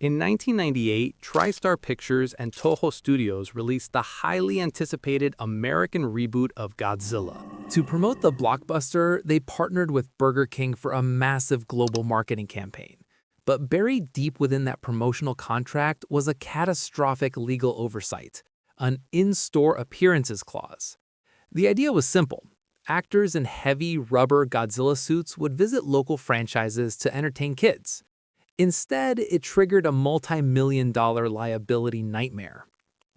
In 1998, TriStar Pictures and Toho Studios released the highly anticipated American reboot of Godzilla. To promote the blockbuster, they partnered with Burger King for a massive global marketing campaign. But buried deep within that promotional contract was a catastrophic legal oversight, an in-store appearances clause. The idea was simple. Actors in heavy rubber Godzilla suits would visit local franchises to entertain kids. Instead, it triggered a multi-million-dollar liability nightmare.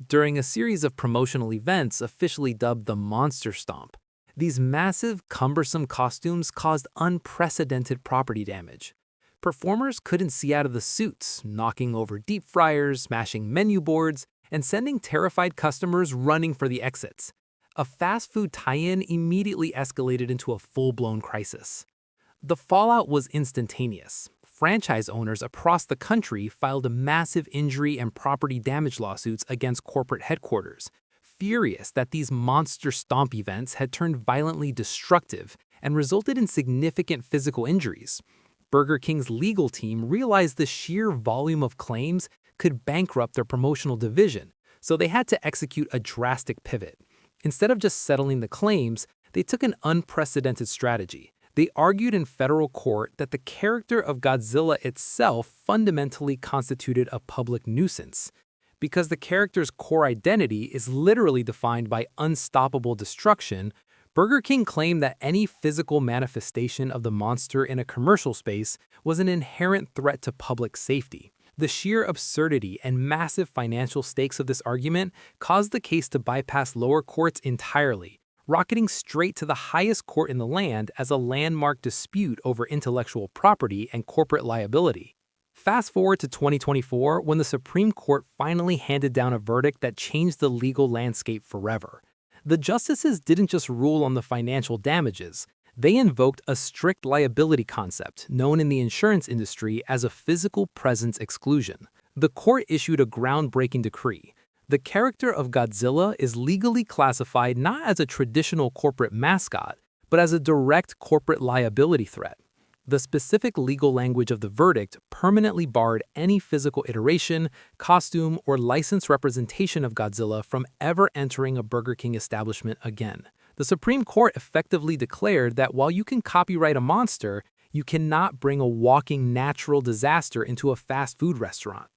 During a series of promotional events officially dubbed the Monster Stomp, these massive, cumbersome costumes caused unprecedented property damage. Performers couldn't see out of the suits, knocking over deep fryers, smashing menu boards, and sending terrified customers running for the exits. A fast food tie-in immediately escalated into a full-blown crisis. The fallout was instantaneous. Franchise owners across the country filed massive injury and property damage lawsuits against corporate headquarters, furious that these monster stomp events had turned violently destructive and resulted in significant physical injuries. Burger King's legal team realized the sheer volume of claims could bankrupt their promotional division, so they had to execute a drastic pivot. Instead of just settling the claims, they took an unprecedented strategy. They argued in federal court that the character of Godzilla itself fundamentally constituted a public nuisance. Because the character's core identity is literally defined by unstoppable destruction, Burger King claimed that any physical manifestation of the monster in a commercial space was an inherent threat to public safety. The sheer absurdity and massive financial stakes of this argument caused the case to bypass lower courts entirely, rocketing straight to the highest court in the land as a landmark dispute over intellectual property and corporate liability. Fast forward to 2024, when the Supreme Court finally handed down a verdict that changed the legal landscape forever. The justices didn't just rule on the financial damages. They invoked a strict liability concept known in the insurance industry as a physical presence exclusion. The court issued a groundbreaking decree. The character of Godzilla is legally classified not as a traditional corporate mascot, but as a direct corporate liability threat. The specific legal language of the verdict permanently barred any physical iteration, costume, or licensed representation of Godzilla from ever entering a Burger King establishment again. The Supreme Court effectively declared that while you can copyright a monster, you cannot bring a walking natural disaster into a fast food restaurant.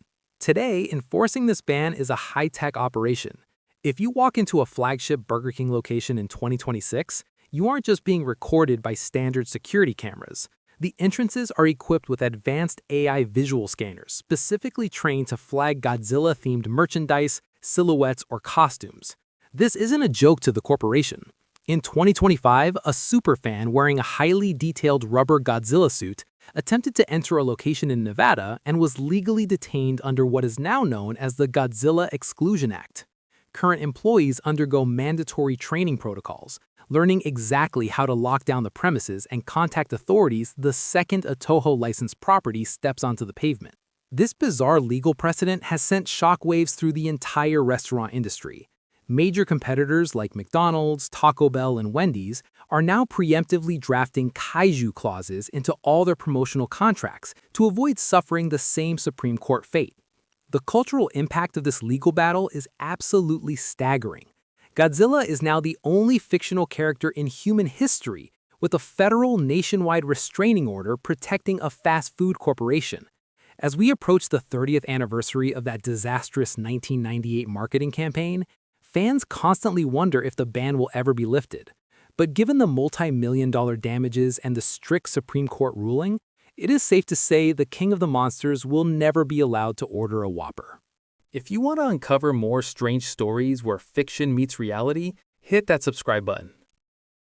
Today, enforcing this ban is a high-tech operation. If you walk into a flagship Burger King location in 2026, you aren't just being recorded by standard security cameras. The entrances are equipped with advanced AI visual scanners specifically trained to flag Godzilla-themed merchandise, silhouettes, or costumes. This isn't a joke to the corporation. In 2025, a superfan wearing a highly detailed rubber Godzilla suit attempted to enter a location in Nevada and was legally detained under what is now known as the Godzilla Exclusion Act. Current employees undergo mandatory training protocols, learning exactly how to lock down the premises and contact authorities the second a Toho licensed property steps onto the pavement. This bizarre legal precedent has sent shockwaves through the entire restaurant industry. Major competitors like McDonald's, Taco Bell, and Wendy's are now preemptively drafting kaiju clauses into all their promotional contracts to avoid suffering the same Supreme Court fate. The cultural impact of this legal battle is absolutely staggering. Godzilla is now the only fictional character in human history with a federal nationwide restraining order protecting a fast food corporation. As we approach the 30th anniversary of that disastrous 1998 marketing campaign, fans constantly wonder if the ban will ever be lifted. But given the multi-million-dollar damages and the strict Supreme Court ruling, it is safe to say the King of the Monsters will never be allowed to order a Whopper. If you want to uncover more strange stories where fiction meets reality, hit that subscribe button.